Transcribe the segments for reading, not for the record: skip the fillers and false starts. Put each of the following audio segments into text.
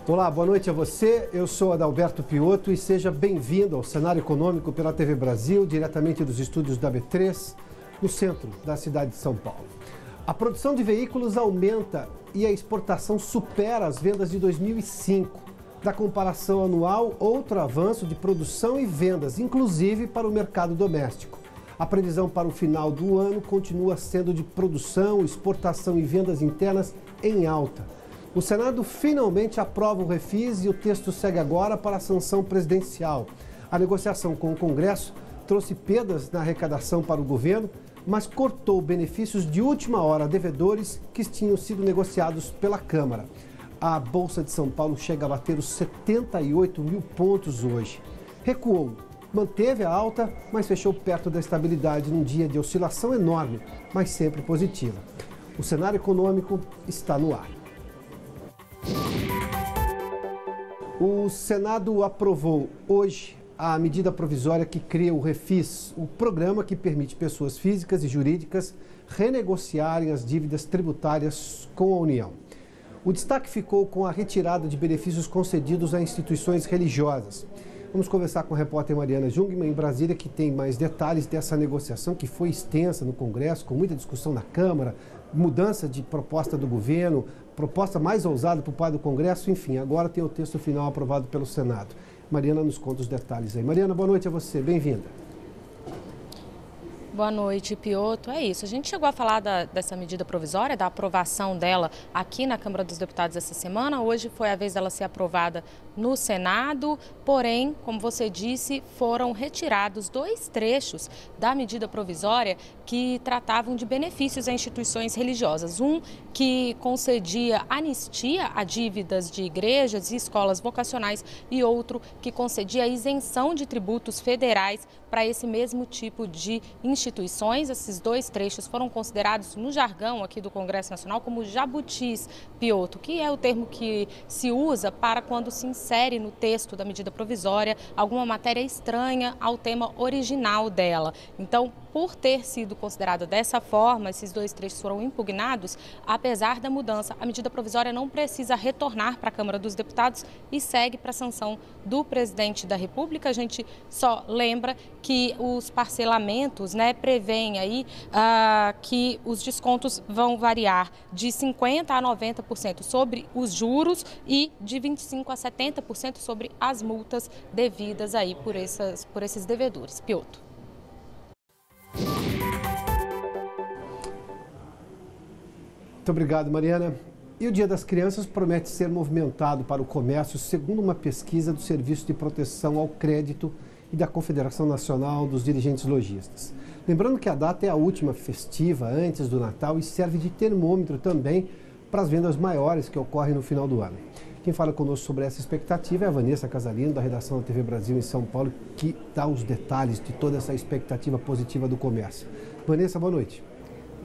Olá, boa noite a você. Eu sou Adalberto Piotto e seja bem-vindo ao Cenário Econômico pela TV Brasil, diretamente dos estúdios da B3, no centro da cidade de São Paulo. A produção de veículos aumenta e a exportação supera as vendas de 2005. Da comparação anual, outro avanço de produção e vendas, inclusive para o mercado doméstico. A previsão para o final do ano continua sendo de produção, exportação e vendas internas em alta. O Senado finalmente aprova o refis e o texto segue agora para a sanção presidencial. A negociação com o Congresso trouxe perdas na arrecadação para o governo, mas cortou benefícios de última hora a devedores que tinham sido negociados pela Câmara. A Bolsa de São Paulo chega a bater os 78 mil pontos hoje. Recuou, manteve a alta, mas fechou perto da estabilidade num dia de oscilação enorme, mas sempre positiva. O cenário econômico está no ar. O Senado aprovou hoje a medida provisória que cria o Refis, o programa que permite pessoas físicas e jurídicas renegociarem as dívidas tributárias com a União. O destaque ficou com a retirada de benefícios concedidos a instituições religiosas. Vamos conversar com a repórter Mariana Jungmann, em Brasília, que tem mais detalhes dessa negociação que foi extensa no Congresso, com muita discussão na Câmara, mudança de proposta do governo, proposta mais ousada por parte do Congresso, enfim, agora tem o texto final aprovado pelo Senado. Mariana nos conta os detalhes aí. Mariana, boa noite a você, bem-vinda. Boa noite, Piotto. É isso, a gente chegou a falar dessa medida provisória, da aprovação dela aqui na Câmara dos Deputados essa semana. Hoje foi a vez dela ser aprovada no Senado, porém, como você disse, foram retirados dois trechos da medida provisória que tratavam de benefícios a instituições religiosas. Um que concedia anistia a dívidas de igrejas e escolas vocacionais e outro que concedia isenção de tributos federais para esse mesmo tipo de instituições. Esses dois trechos foram considerados no jargão aqui do Congresso Nacional como jabutis, Piotto, que é o termo que se usa para quando se insere no texto da medida provisória alguma matéria estranha ao tema original dela. Então, por ter sido considerado dessa forma, esses dois trechos foram impugnados. Apesar da mudança, a medida provisória não precisa retornar para a Câmara dos Deputados e segue para a sanção do presidente da República. A gente só lembra que os parcelamentos, prevêem aí que os descontos vão variar de 50% a 90% sobre os juros e de 25% a 70% sobre as multas devidas aí por esses devedores. Piotto. Muito obrigado, Mariana. E o Dia das Crianças promete ser movimentado para o comércio, segundo uma pesquisa do Serviço de Proteção ao Crédito e da Confederação Nacional dos Dirigentes Lojistas. Lembrando que a data é a última festiva antes do Natal e serve de termômetro também para as vendas maiores que ocorrem no final do ano. Quem fala conosco sobre essa expectativa é a Vanessa Casalino, da redação da TV Brasil em São Paulo, que dá os detalhes de toda essa expectativa positiva do comércio. Vanessa, boa noite.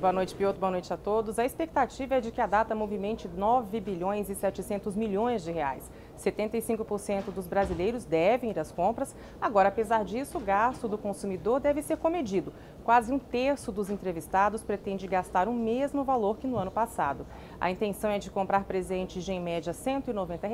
Boa noite, Piotto. Boa noite a todos. A expectativa é de que a data movimente 9 bilhões e 700 milhões de reais. 75% dos brasileiros devem ir às compras. Agora, apesar disso, o gasto do consumidor deve ser comedido. Quase um terço dos entrevistados pretende gastar o mesmo valor que no ano passado. A intenção é de comprar presentes de, em média, R$ 190.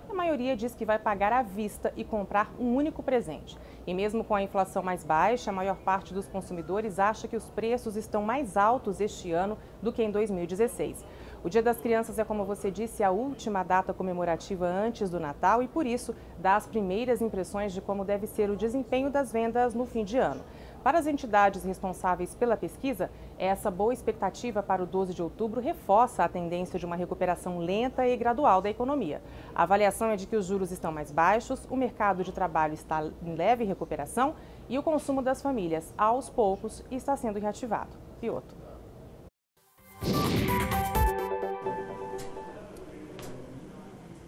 A maioria diz que vai pagar à vista e comprar um único presente. E mesmo com a inflação mais baixa, a maior parte dos consumidores acha que os preços estão mais altos este ano do que em 2016. O Dia das Crianças é, como você disse, a última data comemorativa antes do Natal e, por isso, dá as primeiras impressões de como deve ser o desempenho das vendas no fim de ano. Para as entidades responsáveis pela pesquisa, essa boa expectativa para o 12 de outubro reforça a tendência de uma recuperação lenta e gradual da economia. A avaliação é de que os juros estão mais baixos, o mercado de trabalho está em leve recuperação e o consumo das famílias, aos poucos, está sendo reativado. Piotto.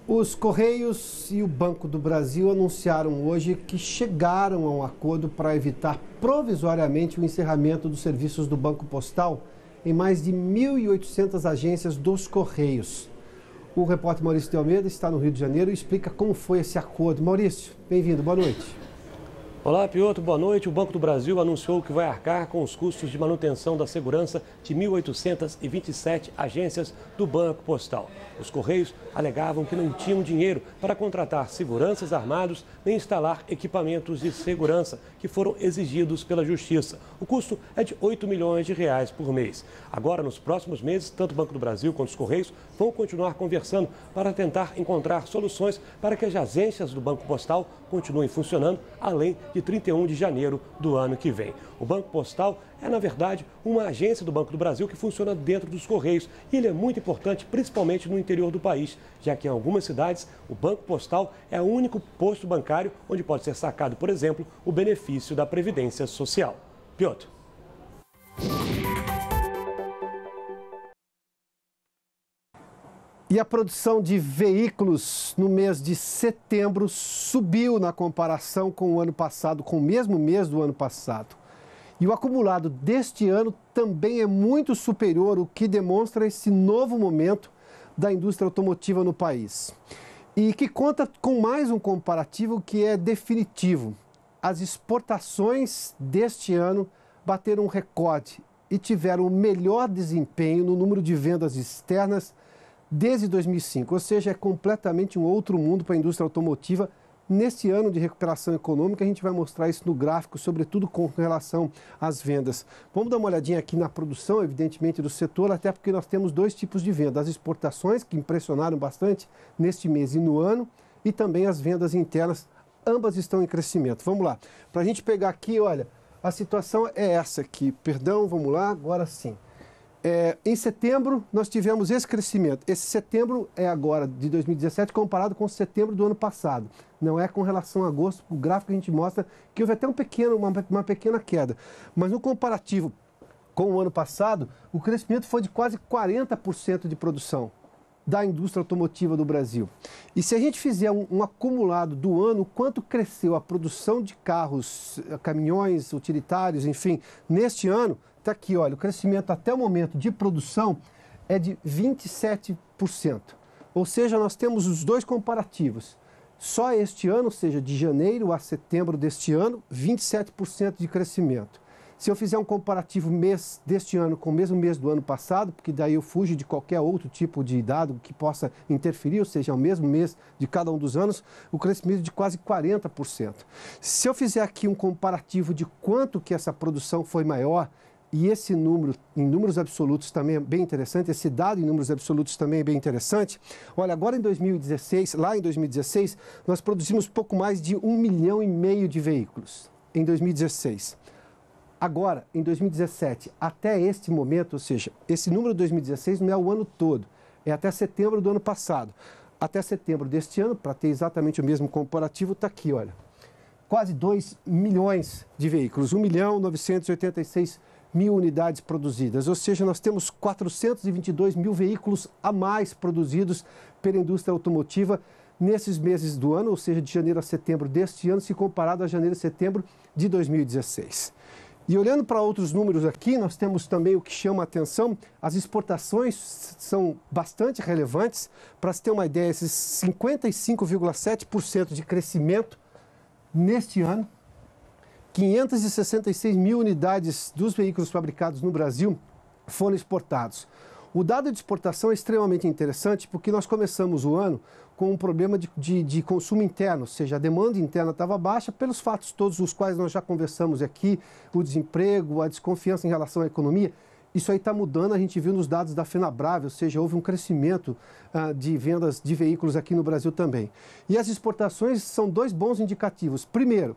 Os Correios e o Banco do Brasil anunciaram hoje que chegaram a um acordo para evitar provisoriamente o encerramento dos serviços do Banco Postal em mais de 1.800 agências dos Correios. O repórter Maurício de Almeida está no Rio de Janeiro e explica como foi esse acordo. Maurício, bem-vindo, boa noite. Olá, Piotr, boa noite. O Banco do Brasil anunciou que vai arcar com os custos de manutenção da segurança de 1.827 agências do Banco Postal. Os Correios alegavam que não tinham dinheiro para contratar seguranças armados nem instalar equipamentos de segurança que foram exigidos pela Justiça. O custo é de R$ 8 milhões por mês. Agora, nos próximos meses, tanto o Banco do Brasil quanto os Correios vão continuar conversando para tentar encontrar soluções para que as agências do Banco Postal continuem funcionando, além de 31 de janeiro do ano que vem. O Banco Postal é, na verdade, uma agência do Banco do Brasil que funciona dentro dos Correios. E ele é muito importante, principalmente no interior do país, já que em algumas cidades o Banco Postal é o único posto bancário onde pode ser sacado, por exemplo, o benefício da Previdência Social. Piotr. E a produção de veículos no mês de setembro subiu na comparação com o ano passado, com o mesmo mês do ano passado. E o acumulado deste ano também é muito superior, o que demonstra esse novo momento da indústria automotiva no país. E que conta com mais um comparativo que é definitivo. As exportações deste ano bateram um recorde e tiveram o melhor desempenho no número de vendas externas desde 2005, ou seja, é completamente um outro mundo para a indústria automotiva. Nesse ano de recuperação econômica, a gente vai mostrar isso no gráfico, sobretudo com relação às vendas. Vamos dar uma olhadinha aqui na produção, evidentemente, do setor, até porque nós temos dois tipos de venda. As exportações, que impressionaram bastante neste mês e no ano, e também as vendas internas, ambas estão em crescimento. Vamos lá, para a gente pegar aqui, olha, a situação é essa aqui. Perdão, vamos lá, agora sim. Em setembro, nós tivemos esse crescimento. Esse setembro é agora de 2017 comparado com setembro do ano passado. Não é com relação a agosto. O gráfico a gente mostra que houve até uma pequena queda. Mas no comparativo com o ano passado, o crescimento foi de quase 40% de produção da indústria automotiva do Brasil. E se a gente fizer um acumulado do ano, quanto cresceu a produção de carros, caminhões, utilitários, enfim, neste ano, está aqui, olha, o crescimento até o momento de produção é de 27%. Ou seja, nós temos os dois comparativos. Só este ano, ou seja, de janeiro a setembro deste ano, 27% de crescimento. Se eu fizer um comparativo mês deste ano com o mesmo mês do ano passado, porque daí eu fujo de qualquer outro tipo de dado que possa interferir, ou seja, é o mesmo mês de cada um dos anos, o crescimento é de quase 40%. Se eu fizer aqui um comparativo de quanto que essa produção foi maior, e esse número, em números absolutos, também é bem interessante, esse dado em números absolutos também é bem interessante. Olha, agora em 2016, lá em 2016, nós produzimos pouco mais de 1,5 milhão de veículos, em 2016. Agora, em 2017, até este momento, ou seja, esse número de 2016 não é o ano todo, é até setembro do ano passado. Até setembro deste ano, para ter exatamente o mesmo comparativo, está aqui, olha. Quase 2 milhões de veículos, 1.986.000 unidades produzidas, ou seja, nós temos 422 mil veículos a mais produzidos pela indústria automotiva nesses meses do ano, ou seja, de janeiro a setembro deste ano, se comparado a janeiro a setembro de 2016. E olhando para outros números aqui, nós temos também o que chama a atenção, as exportações são bastante relevantes. Para se ter uma ideia, esses 55,7% de crescimento neste ano, 566 mil unidades dos veículos fabricados no Brasil foram exportados. O dado de exportação é extremamente interessante porque nós começamos o ano com um problema de consumo interno, ou seja, a demanda interna estava baixa pelos fatos todos os quais nós já conversamos aqui, o desemprego, a desconfiança em relação à economia. Isso aí está mudando, a gente viu nos dados da FenaBrave, ou seja, houve um crescimento de vendas de veículos aqui no Brasil também. E as exportações são dois bons indicativos. Primeiro,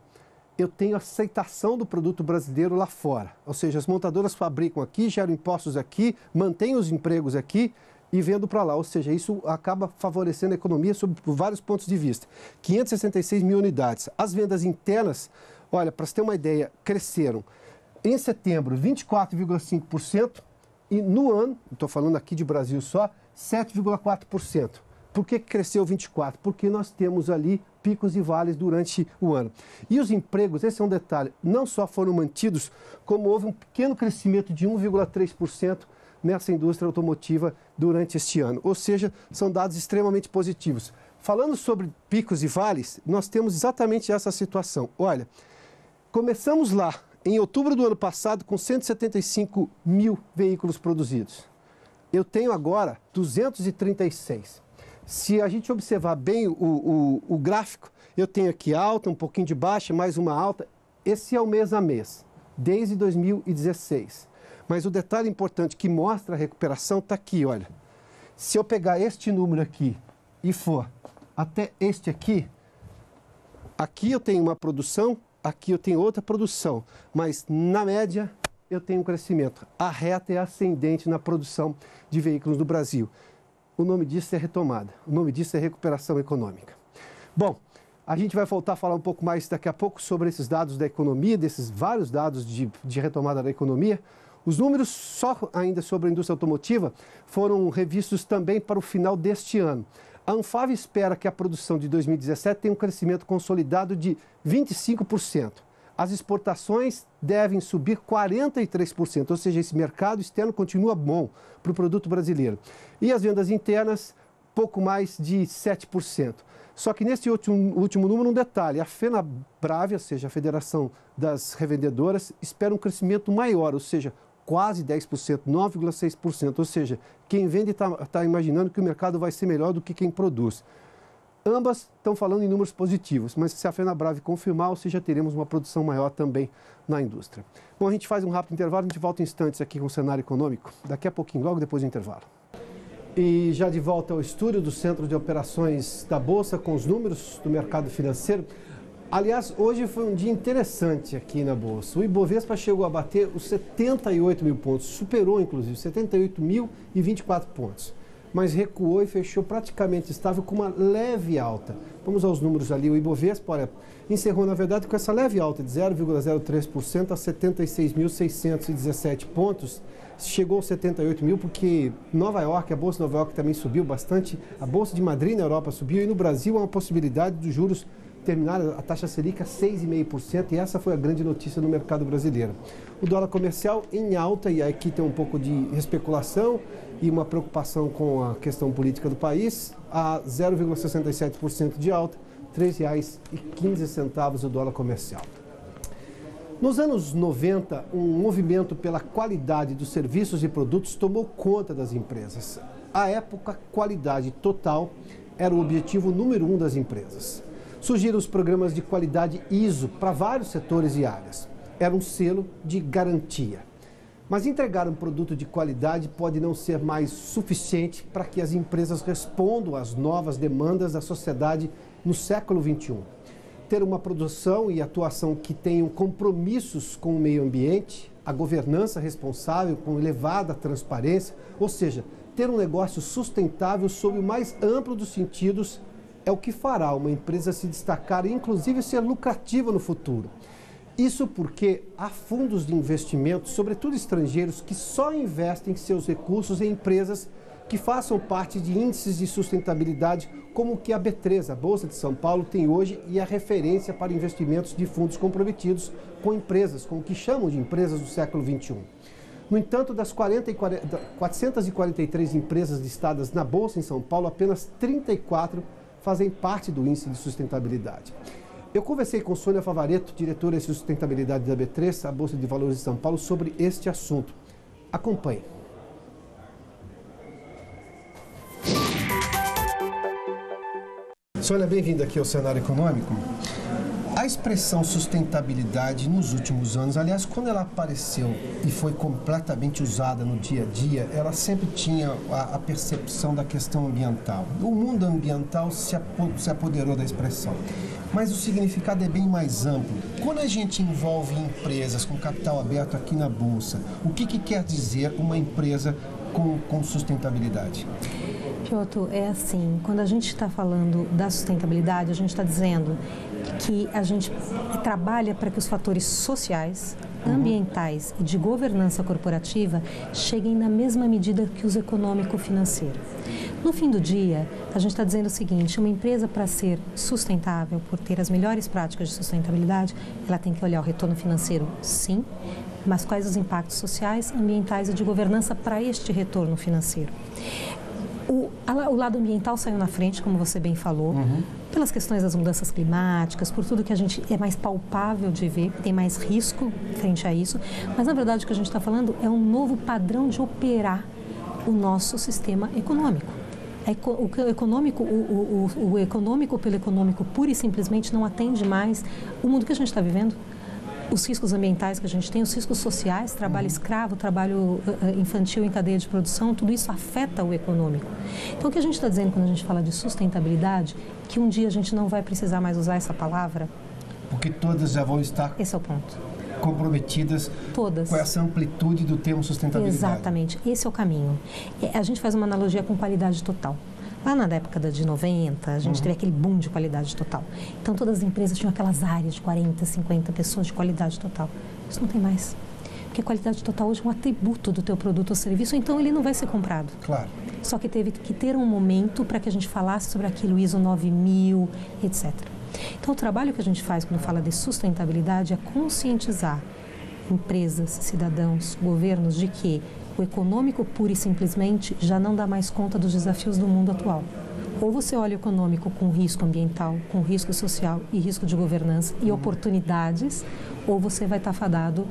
eu tenho aceitação do produto brasileiro lá fora. Ou seja, as montadoras fabricam aqui, geram impostos aqui, mantêm os empregos aqui e vendo para lá. Ou seja, isso acaba favorecendo a economia por vários pontos de vista. 566 mil unidades. As vendas internas, olha, para você ter uma ideia, cresceram em setembro 24,5% e no ano, estou falando aqui de Brasil só, 7,4%. Por que cresceu 24%? Porque nós temos ali picos e vales durante o ano. E os empregos, esse é um detalhe, não só foram mantidos, como houve um pequeno crescimento de 1,3% nessa indústria automotiva durante este ano. Ou seja, são dados extremamente positivos. Falando sobre picos e vales, nós temos exatamente essa situação. Olha, Começamos lá, em outubro do ano passado, com 175 mil veículos produzidos. Eu tenho agora 236. Se a gente observar bem o gráfico, eu tenho aqui alta, um pouquinho de baixa, mais uma alta. Esse é o mês a mês, desde 2016. Mas o detalhe importante que mostra a recuperação está aqui, olha. Se eu pegar este número aqui e for até este aqui, aqui eu tenho uma produção, aqui eu tenho outra produção, mas na média eu tenho um crescimento. A reta é ascendente na produção de veículos no Brasil. O nome disso é retomada, o nome disso é recuperação econômica. Bom, a gente vai voltar a falar um pouco mais daqui a pouco sobre esses dados da economia, desses vários dados de retomada da economia. Os números só ainda sobre a indústria automotiva foram revistos também para o final deste ano. A Anfavea espera que a produção de 2017 tenha um crescimento consolidado de 25%. As exportações devem subir 43%, ou seja, esse mercado externo continua bom para o produto brasileiro. E as vendas internas, pouco mais de 7%. Só que nesse último número, um detalhe, a FenaBrave, ou seja, a Federação das Revendedoras, espera um crescimento maior, ou seja, quase 10%, 9,6%. Ou seja, quem vende está imaginando que o mercado vai ser melhor do que quem produz. Ambas estão falando em números positivos, mas se a FenaBrave confirmar, ou seja, teremos uma produção maior também na indústria. Bom, a gente faz um rápido intervalo, a gente volta em instantes aqui com o cenário econômico, daqui a pouquinho, logo depois do intervalo. E já de volta ao estúdio do Centro de Operações da Bolsa, com os números do mercado financeiro. Aliás, hoje foi um dia interessante aqui na Bolsa. O Ibovespa chegou a bater os 78 mil pontos, superou inclusive 78.024 pontos. Mas recuou e fechou praticamente estável com uma leve alta. Vamos aos números ali. O Ibovespa, olha, encerrou na verdade com essa leve alta de 0,03% a 76.617 pontos. Chegou aos 78 mil porque Nova York, a Bolsa de Nova York também subiu bastante. A Bolsa de Madrid na Europa subiu e no Brasil há uma possibilidade dos juros terminar a taxa Selic a 6,5% e essa foi a grande notícia no mercado brasileiro. O dólar comercial em alta e aqui tem um pouco de especulação e uma preocupação com a questão política do país, a 0,67% de alta, R$ 3,15 o dólar comercial. Nos anos 90, um movimento pela qualidade dos serviços e produtos tomou conta das empresas. À época, qualidade total era o objetivo número 1 das empresas. Surgiram os programas de qualidade ISO para vários setores e áreas. Era um selo de garantia. Mas entregar um produto de qualidade pode não ser mais suficiente para que as empresas respondam às novas demandas da sociedade no século XXI. Ter uma produção e atuação que tenham compromissos com o meio ambiente, a governança responsável com elevada transparência, ou seja, ter um negócio sustentável sob o mais amplo dos sentidos, é o que fará uma empresa se destacar e inclusive ser lucrativa no futuro. Isso porque há fundos de investimento, sobretudo estrangeiros, que só investem seus recursos em empresas que façam parte de índices de sustentabilidade, como o que a B3, a Bolsa de São Paulo, tem hoje e é referência para investimentos de fundos comprometidos com empresas, com o que chamam de empresas do século XXI. No entanto, das 443 empresas listadas na Bolsa em São Paulo, apenas 34 fazem parte do índice de sustentabilidade. Eu conversei com Sônia Favaretto, diretora de sustentabilidade da B3, a Bolsa de Valores de São Paulo, sobre este assunto. Acompanhe. Sônia, bem-vinda aqui ao Cenário Econômico. A expressão sustentabilidade nos últimos anos, aliás, quando ela apareceu e foi completamente usada no dia a dia, ela sempre tinha a percepção da questão ambiental. O mundo ambiental se apoderou da expressão, mas o significado é bem mais amplo. Quando a gente envolve empresas com capital aberto aqui na Bolsa, o que quer dizer uma empresa com sustentabilidade? Piotr, é assim, quando a gente está falando da sustentabilidade, a gente está dizendo que a gente trabalha para que os fatores sociais, ambientais e de governança corporativa cheguem na mesma medida que os econômico-financeiro. No fim do dia, a gente está dizendo o seguinte, uma empresa para ser sustentável, por ter as melhores práticas de sustentabilidade, ela tem que olhar o retorno financeiro, sim, mas quais os impactos sociais, ambientais e de governança para este retorno financeiro. O lado ambiental saiu na frente, como você bem falou, pelas questões das mudanças climáticas, por tudo que a gente é mais palpável de ver, tem mais risco frente a isso, mas na verdade o que a gente está falando é um novo padrão de operar o nosso sistema econômico. O econômico pelo econômico pura e simplesmente não atende mais o mundo que a gente está vivendo. Os riscos ambientais que a gente tem, os riscos sociais, trabalho escravo, trabalho infantil em cadeia de produção, tudo isso afeta o econômico. Então, o que a gente está dizendo quando a gente fala de sustentabilidade, que um dia a gente não vai precisar mais usar essa palavra. Porque todas já vão estar... Esse é o ponto. Comprometidas todas. Com essa amplitude do termo sustentabilidade. Exatamente, esse é o caminho. A gente faz uma analogia com qualidade total. Lá na década de 90, a gente teve aquele boom de qualidade total. Então, todas as empresas tinham aquelas áreas de 40, 50 pessoas de qualidade total. Isso não tem mais. Porque a qualidade total hoje é um atributo do teu produto ou serviço, então ele não vai ser comprado. Claro. Só que teve que ter um momento para que a gente falasse sobre aquilo, ISO 9000, etc. Então, o trabalho que a gente faz quando fala de sustentabilidade é conscientizar empresas, cidadãos, governos de que o econômico pura e simplesmente já não dá mais conta dos desafios do mundo atual. Ou você olha o econômico com risco ambiental, com risco social e risco de governança e oportunidades, ou você vai estar fadado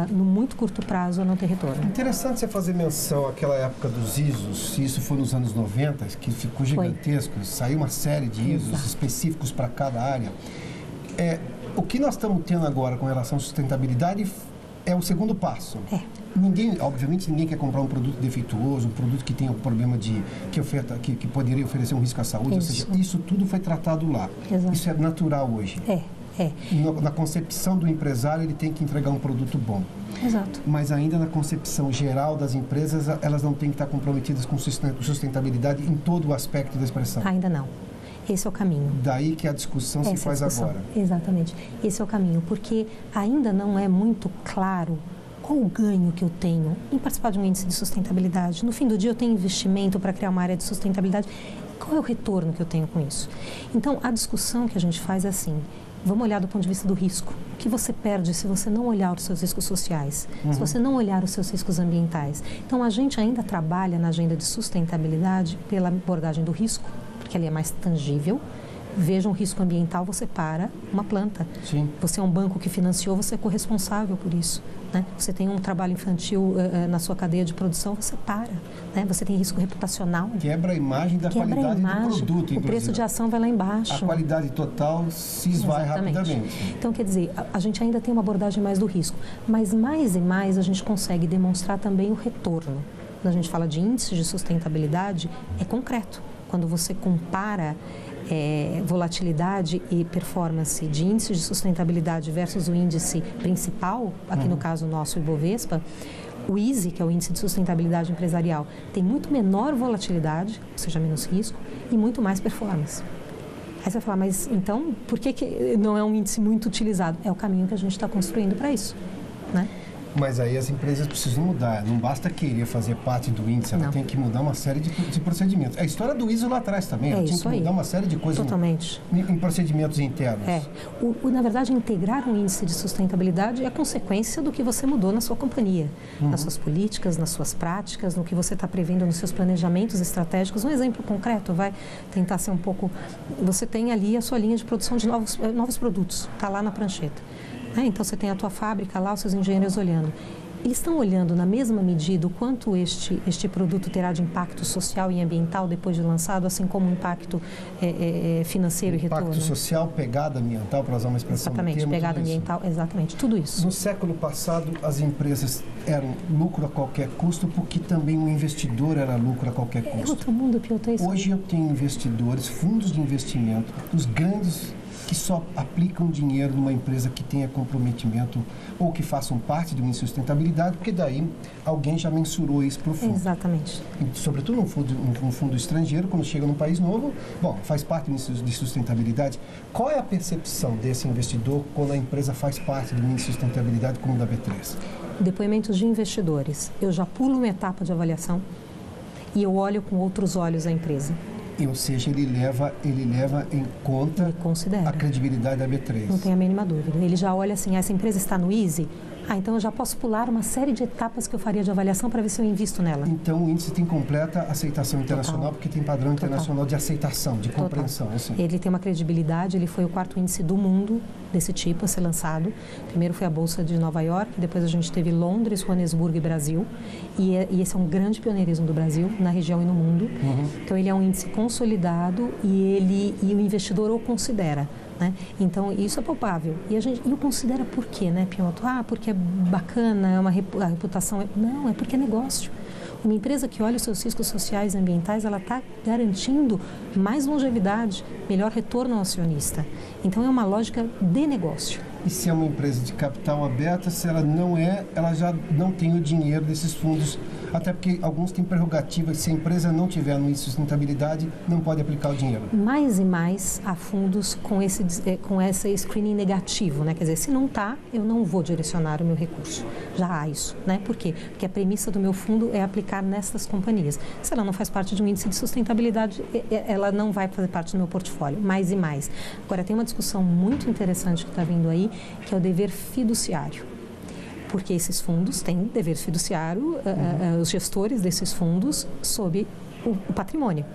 no muito curto prazo a não ter retorno. Interessante você fazer menção àquela época dos ISOs, se isso foi nos anos 90, que ficou gigantesco, saiu uma série de ISOs específicos para cada área. O que nós estamos tendo agora com relação à sustentabilidade é o segundo passo. Obviamente ninguém quer comprar um produto defeituoso, um produto que tenha um problema que poderia oferecer um risco à saúde, ou seja, isso tudo foi tratado lá. Exato. Isso é natural hoje. Na concepção do empresário, ele tem que entregar um produto bom. Exato. Mas ainda na concepção geral das empresas, elas não têm que estar comprometidas com sustentabilidade em todo o aspecto da expressão. Ainda não. Esse é o caminho. Daí que a discussão se faz agora. Exatamente. Esse é o caminho, porque ainda não é muito claro qual o ganho que eu tenho em participar de um índice de sustentabilidade. No fim do dia, eu tenho investimento para criar uma área de sustentabilidade. Qual é o retorno que eu tenho com isso? Então, a discussão que a gente faz é assim, vamos olhar do ponto de vista do risco. O que você perde se você não olhar os seus riscos sociais, se você não olhar os seus riscos ambientais? Então, a gente ainda trabalha na agenda de sustentabilidade pela abordagem do risco, porque ali é mais tangível. Veja um risco ambiental, você para uma planta. Sim. Você é um banco que financiou, você é corresponsável por isso. Né? Você tem um trabalho infantil na sua cadeia de produção, você para. Né? Você tem risco reputacional. Quebra a imagem da qualidade do produto, inclusive. O preço de ação vai lá embaixo. A qualidade total se esvai rapidamente. Então, quer dizer, a gente ainda tem uma abordagem mais do risco, mas mais e mais a gente consegue demonstrar também o retorno. Quando a gente fala de índice de sustentabilidade, é concreto. Quando você compara volatilidade e performance de índice de sustentabilidade versus o índice principal, aqui no caso nosso, o Ibovespa, o ISE, que é o índice de sustentabilidade empresarial, tem muito menor volatilidade, ou seja, menos risco, e muito mais performance. Aí você vai falar, mas então, por que não é um índice muito utilizado? É o caminho que a gente está construindo para isso, né? Mas aí as empresas precisam mudar, não basta querer fazer parte do índice, ela tem que mudar uma série de procedimentos. A história do ISO lá atrás também, ela tinha que mudar uma série de coisas em procedimentos internos. Na verdade, integrar um índice de sustentabilidade é a consequência do que você mudou na sua companhia, nas suas políticas, nas suas práticas, no que você está prevendo nos seus planejamentos estratégicos. Um exemplo concreto, vai tentar ser um pouco... Você tem ali a sua linha de produção de novos produtos, está lá na prancheta. Então, você tem a tua fábrica lá, os seus engenheiros olhando. Eles estão olhando na mesma medida o quanto este produto terá de impacto social e ambiental depois de lançado, assim como um impacto financeiro e retorno? Impacto social, pegada ambiental, para usar uma expressão. Exatamente, pegada ambiental, exatamente, tudo isso. No século passado, as empresas eram lucro a qualquer custo, porque também o investidor era lucro a qualquer custo. É outro mundo, Piotr, isso. Hoje eu tenho investidores, fundos de investimento, os grandes que só aplicam dinheiro numa empresa que tenha comprometimento ou que façam parte de uma sustentabilidade, porque daí alguém já mensurou isso para o fundo. Exatamente. E, sobretudo num fundo estrangeiro, quando chega num país novo, faz parte de sustentabilidade. Qual é a percepção desse investidor quando a empresa faz parte de uma sustentabilidade como o da B3? Depoimentos de investidores. Eu já pulo uma etapa de avaliação e eu olho com outros olhos a empresa. Ou seja, ele leva em conta a credibilidade da B3. Não tem a mínima dúvida. Ele já olha assim, essa empresa está no ISE? Então eu já posso pular uma série de etapas que eu faria de avaliação para ver se eu invisto nela. Então o índice tem completa aceitação internacional, porque tem padrão internacional de aceitação, de compreensão. Assim. Ele tem uma credibilidade, ele foi o 4º índice do mundo desse tipo a ser lançado. Primeiro foi a Bolsa de Nova York, depois a gente teve Londres, Joanesburgo e Brasil. E esse é um grande pioneirismo do Brasil, na região e no mundo. Então ele é um índice consolidado e o investidor o considera. Né? Então, isso é palpável. E eu considero por quê, né, Piotr? Porque é bacana, a reputação... Não, é porque é negócio. Uma empresa que olha os seus riscos sociais e ambientais, ela está garantindo mais longevidade, melhor retorno ao acionista. Então, é uma lógica de negócio. E se é uma empresa de capital aberta, se ela não é, ela já não tem o dinheiro desses fundos, até porque alguns têm prerrogativas, se a empresa não tiver no índice de sustentabilidade, não pode aplicar o dinheiro. Mais e mais há fundos com esse screening negativo, né? Quer dizer, se não está, eu não vou direcionar o meu recurso. Já há isso, né? Por quê? Porque a premissa do meu fundo é aplicar nestas companhias. Se ela não faz parte de um índice de sustentabilidade, ela não vai fazer parte do meu portfólio, mais e mais. Agora, tem uma discussão muito interessante que está vindo aí, que é o dever fiduciário. Porque esses fundos têm dever fiduciário, os gestores desses fundos, sob o patrimônio.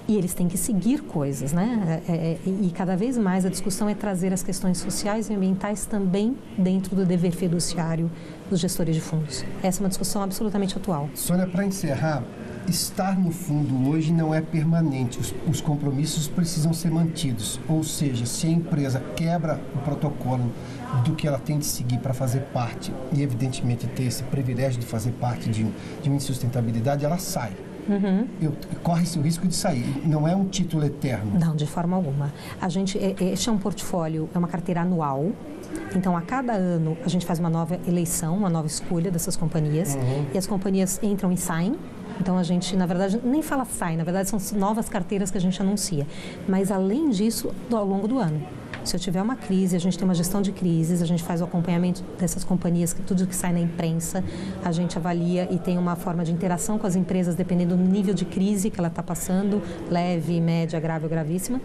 E eles têm que seguir coisas, né? E cada vez mais a discussão é trazer as questões sociais e ambientais também dentro do dever fiduciário dos gestores de fundos. Essa é uma discussão absolutamente atual. Sônia, para encerrar, estar no fundo hoje não é permanente, os compromissos precisam ser mantidos, ou seja, se a empresa quebra o protocolo do que ela tem de seguir para fazer parte e evidentemente ter esse privilégio de fazer parte de uma insustentabilidade, ela sai. Corre-se o risco de sair, não é um título eterno. Não, de forma alguma. Este é um portfólio, é uma carteira anual. Então, a cada ano, a gente faz uma nova eleição, uma nova escolha dessas companhias. E as companhias entram e saem. Então, a gente, na verdade, nem fala sai, na verdade, são novas carteiras que a gente anuncia. Mas, além disso, ao longo do ano. Se eu tiver uma crise, a gente tem uma gestão de crises, a gente faz o acompanhamento dessas companhias, tudo que sai na imprensa, a gente avalia e tem uma forma de interação com as empresas, dependendo do nível de crise que ela está passando, leve, média, grave ou gravíssima.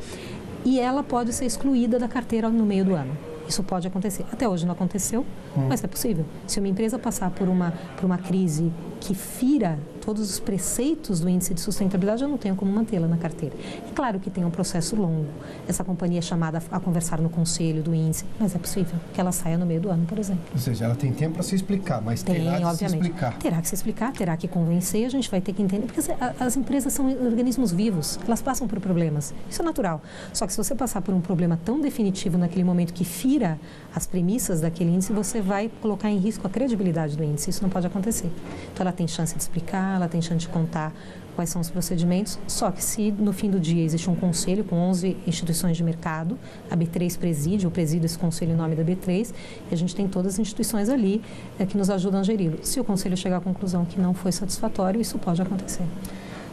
E ela pode ser excluída da carteira no meio do ano. Isso pode acontecer. Até hoje não aconteceu, mas é possível. Se uma empresa passar por uma crise que fira todos os preceitos do índice de sustentabilidade, eu não tenho como mantê-la na carteira. É claro que tem um processo longo. Essa companhia é chamada a conversar no conselho do índice, mas é possível que ela saia no meio do ano, por exemplo. Ou seja, ela tem tempo para se explicar, mas terá que se explicar. Terá que se explicar, terá que convencer, a gente vai ter que entender, porque as empresas são organismos vivos, elas passam por problemas, isso é natural. Só que se você passar por um problema tão definitivo naquele momento que fira as premissas daquele índice, você vai colocar em risco a credibilidade do índice, isso não pode acontecer. Então ela tem chance de explicar, ela tem chance de contar quais são os procedimentos, só que se no fim do dia existe um conselho com 11 instituições de mercado, a B3 preside, eu presido esse conselho em nome da B3, e a gente tem todas as instituições ali que nos ajudam a geri-lo. Se o conselho chegar à conclusão que não foi satisfatório, isso pode acontecer.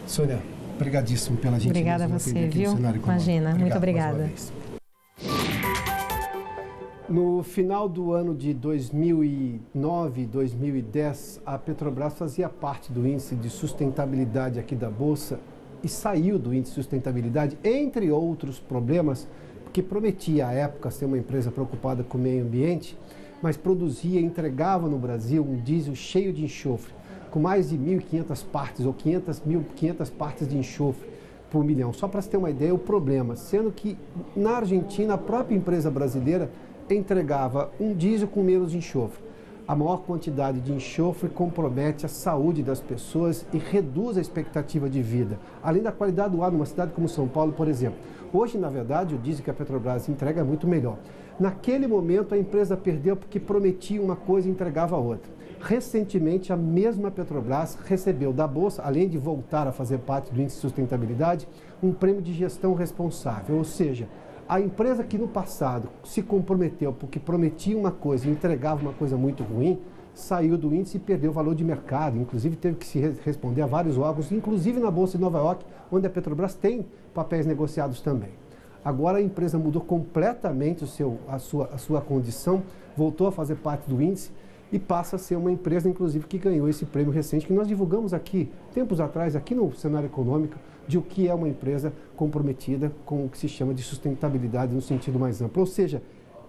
Sônia, obrigadíssimo pela gentileza. Obrigada a você, viu? Imagina, muito obrigada. No final do ano de 2009, 2010, a Petrobras fazia parte do índice de sustentabilidade aqui da Bolsa e saiu do índice de sustentabilidade, entre outros problemas, porque prometia à época ser uma empresa preocupada com o meio ambiente, mas produzia e entregava no Brasil um diesel cheio de enxofre, com mais de 1.500 partes ou 500 partes de enxofre por milhão. Só para você ter uma ideia, o problema, sendo que na Argentina a própria empresa brasileira entregava um diesel com menos enxofre. A maior quantidade de enxofre compromete a saúde das pessoas e reduz a expectativa de vida, além da qualidade do ar numa cidade como São Paulo, por exemplo. Hoje, na verdade, o diesel que a Petrobras entrega é muito melhor. Naquele momento, a empresa perdeu porque prometia uma coisa e entregava outra. Recentemente, a mesma Petrobras recebeu da Bolsa, além de voltar a fazer parte do índice de sustentabilidade, um prêmio de gestão responsável, ou seja, a empresa que no passado se comprometeu porque prometia uma coisa e entregava uma coisa muito ruim, saiu do índice e perdeu o valor de mercado. Inclusive teve que se responder a vários órgãos, inclusive na Bolsa de Nova York, onde a Petrobras tem papéis negociados também. Agora a empresa mudou completamente a sua condição, voltou a fazer parte do índice e passa a ser uma empresa, inclusive, que ganhou esse prêmio recente que nós divulgamos aqui, tempos atrás, aqui no Cenário Econômico, de o que é uma empresa comprometida com o que se chama de sustentabilidade no sentido mais amplo. Ou seja,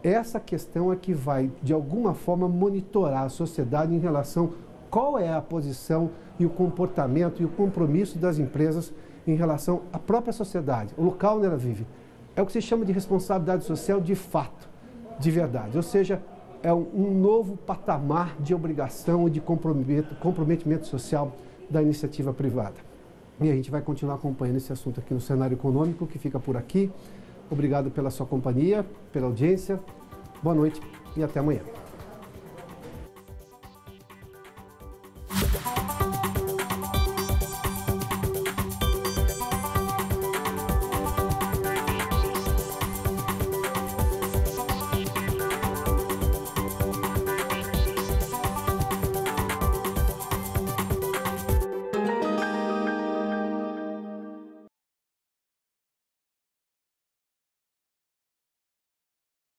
Essa questão é que vai, de alguma forma, monitorar a sociedade em relação a qual é a posição e o comportamento e o compromisso das empresas em relação à própria sociedade, o local onde ela vive. É o que se chama de responsabilidade social de fato, de verdade. Ou seja, é um novo patamar de obrigação e de comprometimento social da iniciativa privada. E a gente vai continuar acompanhando esse assunto aqui no Cenário Econômico, que fica por aqui. Obrigado pela sua companhia, pela audiência. Boa noite e até amanhã.